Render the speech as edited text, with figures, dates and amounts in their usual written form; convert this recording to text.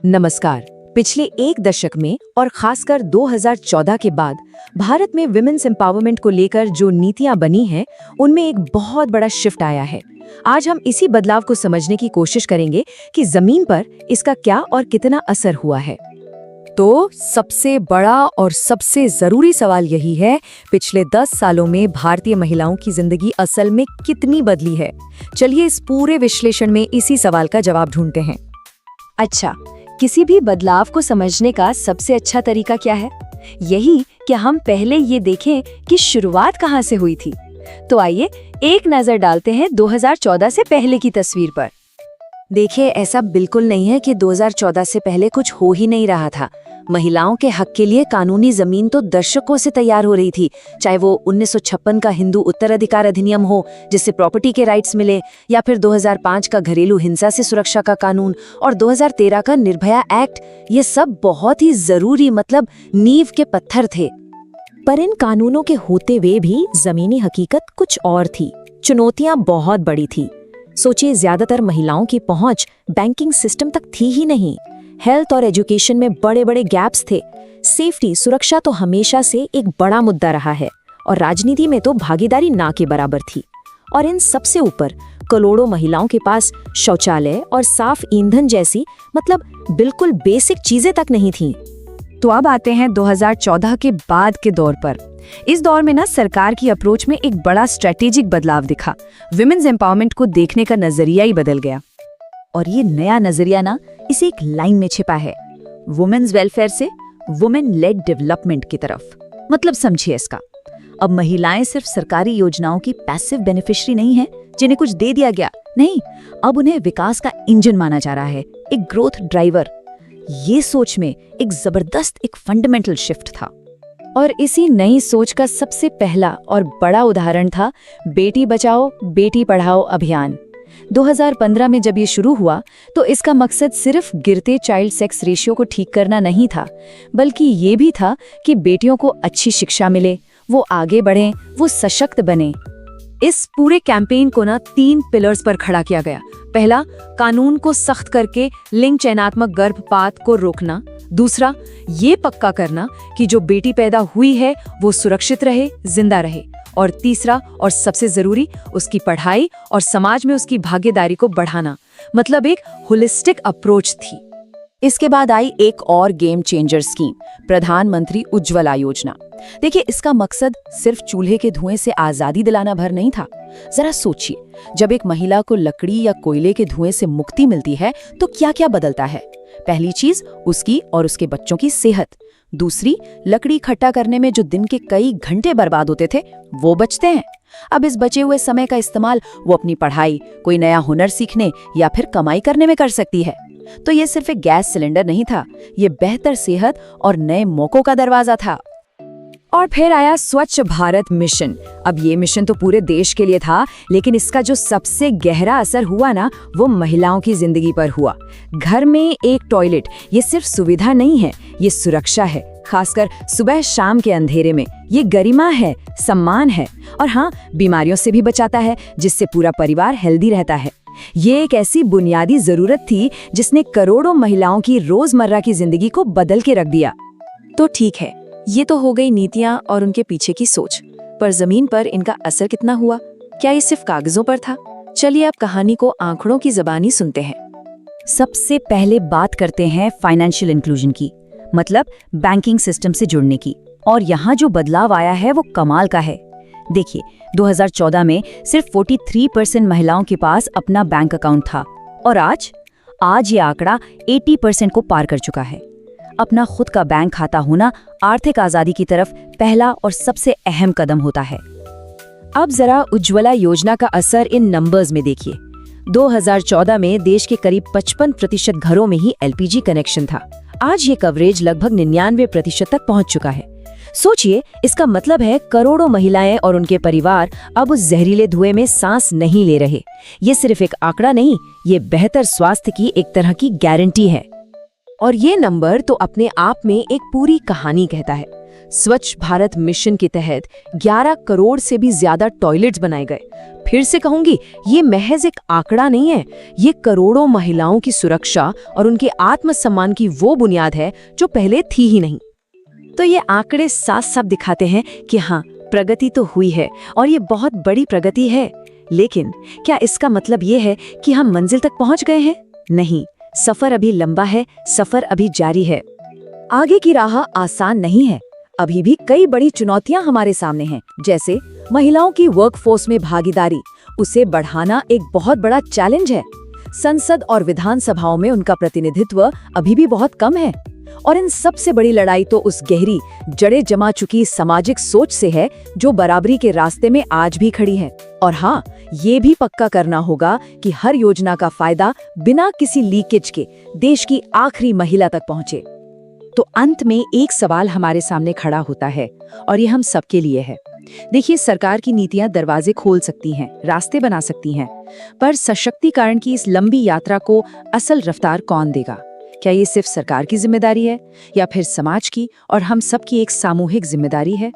नमस्कार। पिछले एक दशक में और खासकर 2014 के बाद भारत में विमेन्स एम्पावरमेंट को लेकर जो नीतियां बनी हैं, उनमें एक बहुत बड़ा शिफ्ट आया है। आज हम इसी बदलाव को समझने की कोशिश करेंगे कि जमीन पर इसका क्या और कितना असर हुआ है। तो सबसे बड़ा और सबसे जरूरी सवाल यही है, पिछले 10 सालों में भारतीय महिलाओं की जिंदगी असल में कितनी बदली है। चलिए इस पूरे विश्लेषण में इसी सवाल का जवाब ढूंढते हैं। अच्छा, किसी भी बदलाव को समझने का सबसे अच्छा तरीका क्या है? यही कि हम पहले ये देखें कि शुरुआत कहाँ से हुई थी। तो आइए एक नजर डालते हैं 2014 से पहले की तस्वीर पर। देखिए, ऐसा बिल्कुल नहीं है कि 2014 से पहले कुछ हो ही नहीं रहा था। महिलाओं के हक के लिए कानूनी जमीन तो दशकों से तैयार हो रही थी, चाहे वो 1956 का हिंदू उत्तराधिकार अधिनियम हो जिससे प्रॉपर्टी के राइट्स मिले, या फिर 2005 का घरेलू हिंसा से सुरक्षा का कानून और 2013 का निर्भया एक्ट। ये सब बहुत ही जरूरी नींव के पत्थर थे। पर इन कानूनों के होते हुए भी जमीनी हकीकत कुछ और थी। चुनौतियां बहुत बड़ी थी। सोचिए, ज्यादातर महिलाओं की पहुंच बैंकिंग सिस्टम तक थी ही नहीं। हेल्थ और एजुकेशन में बड़े बड़े गैप्स थे। सेफ्टी, सुरक्षा तो हमेशा से एक बड़ा मुद्दा रहा है, और राजनीति में तो भागीदारी ना के बराबर थी। और इन सबसे ऊपर करोड़ों महिलाओं के पास शौचालय और साफ ईंधन जैसी बिल्कुल बेसिक चीजें तक नहीं थीं। तो अब आते हैं 2014 के बाद के दौर पर। इस दौर में सरकार की अप्रोच में एक बड़ा स्ट्रेटेजिक बदलाव दिखा। विमेन्स एम्पावरमेंट को देखने का नजरिया ही बदल गया। और ये नया नजरिया इसे एक लाइन में छिपा है, वुमेन्स वेलफेयर से वुमेन लेड डेवलपमेंट की तरफ। समझिए इसका। अब महिलाएं सिर्फ सरकारी योजनाओं की पैसिव बेनिफिशियरी नहीं है जिन्हें कुछ दे दिया गया, नहीं, अब उन्हें विकास का इंजन माना जा रहा है, एक ग्रोथ ड्राइवर। ये सोच में एक जबरदस्त फंडामेंटल शिफ्ट था। और इसी नई सोच का सबसे पहला और बड़ा उदाहरण था बेटी बचाओ बेटी पढ़ाओ अभियान। 2015 में जब ये शुरू हुआ तो इसका मकसद सिर्फ गिरते चाइल्ड सेक्स रेशियो को ठीक करना नहीं था, बल्कि ये भी था कि बेटियों को अच्छी शिक्षा मिले, वो आगे बढ़ें, वो सशक्त बने। इस पूरे कैंपेन को 3 पिलर्स पर खड़ा किया गया। पहला, कानून को सख्त करके लिंग चयनात्मक गर्भपात को रोकना। दूसरा, ये पक्का करना कि जो बेटी पैदा हुई है वो सुरक्षित रहे, जिंदा रहे। और तीसरा और सबसे जरूरी, उसकी पढ़ाई और समाज में उसकी भागीदारी को बढ़ाना। एक होलिस्टिक अप्रोच थी। इसके बाद आई एक और गेम चेंजर स्कीम, प्रधानमंत्री उज्ज्वला योजना। देखिए, इसका मकसद सिर्फ चूल्हे के धुएं से आजादी दिलाना भर नहीं था। जरा सोचिए, जब एक महिला को लकड़ी या कोयले के धुएं से मुक्ति मिलती है तो क्या क्या बदलता है। पहली चीज, उसकी और उसके बच्चों की सेहत। दूसरी, लकड़ी इकट्ठा करने में जो दिन के कई घंटे बर्बाद होते थे वो बचते हैं। अब इस बचे हुए समय का इस्तेमाल वो अपनी पढ़ाई, कोई नया हुनर सीखने या फिर कमाई करने में कर सकती है। तो ये सिर्फ एक गैस सिलेंडर नहीं था, ये बेहतर सेहत और नए मौकों का दरवाजा था। और फिर आया स्वच्छ भारत मिशन। अब ये मिशन तो पूरे देश के लिए था, लेकिन इसका जो सबसे गहरा असर हुआ वो महिलाओं की जिंदगी पर हुआ। घर में एक टॉयलेट ये सिर्फ सुविधा नहीं है, ये सुरक्षा है, खासकर सुबह शाम के अंधेरे में। ये गरिमा है, सम्मान है, और हाँ, बीमारियों से भी बचाता है, जिससे पूरा परिवार हेल्दी रहता है। ये एक ऐसी बुनियादी जरूरत थी जिसने करोड़ों महिलाओं की रोजमर्रा की जिंदगी को बदल के रख दिया। तो ठीक है, ये तो हो गई नीतियां और उनके पीछे की सोच, पर जमीन पर इनका असर कितना हुआ? क्या ये सिर्फ कागजों पर था? चलिए अब कहानी को आंकड़ों की ज़बानी सुनते हैं। सबसे पहले बात करते हैं फाइनेंशियल इंक्लूजन की, बैंकिंग सिस्टम से जुड़ने की। और यहाँ जो बदलाव आया है वो कमाल का है। देखिए, 2014 में सिर्फ 43% महिलाओं के पास अपना बैंक अकाउंट था, और आज ये आंकड़ा 80% को पार कर चुका है। अपना खुद का बैंक खाता होना आर्थिक आजादी की तरफ पहला और सबसे अहम कदम होता है। अब जरा उज्ज्वला योजना का असर इन नंबर्स में देखिए। 2014 में देश के करीब 55% घरों में ही एलपीजी कनेक्शन था। आज ये कवरेज लगभग 99% तक पहुंच चुका है। सोचिए, इसका मतलब है करोड़ों महिलाएं और उनके परिवार अब उस जहरीले धुएं में सांस नहीं ले रहे। ये सिर्फ एक आंकड़ा नहीं, ये बेहतर स्वास्थ्य की एक तरह की गारंटी है। और ये नंबर तो अपने आप में एक पूरी कहानी कहता है। स्वच्छ भारत मिशन के तहत 11 करोड़ से भी ज्यादा टॉयलेट्स बनाए गए। फिर से कहूंगी, ये महज एक आंकड़ा नहीं है, ये करोड़ों महिलाओं की सुरक्षा और उनके आत्मसम्मान की वो बुनियाद है जो पहले थी ही नहीं। तो ये आंकड़े साफ साफ दिखाते हैं कि हाँ, प्रगति तो हुई है और ये बहुत बड़ी प्रगति है। लेकिन क्या इसका मतलब ये है कि हम मंजिल तक पहुंच गए हैं? नहीं, सफर अभी लंबा है, सफर अभी जारी है। आगे की राह आसान नहीं है। अभी भी कई बड़ी चुनौतियां हमारे सामने हैं, जैसे महिलाओं की वर्कफोर्स में भागीदारी, उसे बढ़ाना एक बहुत बड़ा चैलेंज है। संसद और विधानसभाओं में उनका प्रतिनिधित्व अभी भी बहुत कम है। और इन सबसे बड़ी लड़ाई तो उस गहरी जड़ें जमा चुकी सामाजिक सोच से है जो बराबरी के रास्ते में आज भी खड़ी है। और हाँ, ये भी पक्का करना होगा कि हर योजना का फायदा बिना किसी लीकेज के देश की आखिरी महिला तक पहुंचे। तो अंत में एक सवाल हमारे सामने खड़ा होता है और ये हम सबके लिए है। देखिए, सरकार की नीतियां दरवाजे खोल सकती हैं, रास्ते बना सकती हैं, पर सशक्तिकरण की इस लंबी यात्रा को असल रफ्तार कौन देगा? क्या ये सिर्फ सरकार की जिम्मेदारी है या फिर समाज की और हम सब की एक सामूहिक जिम्मेदारी है?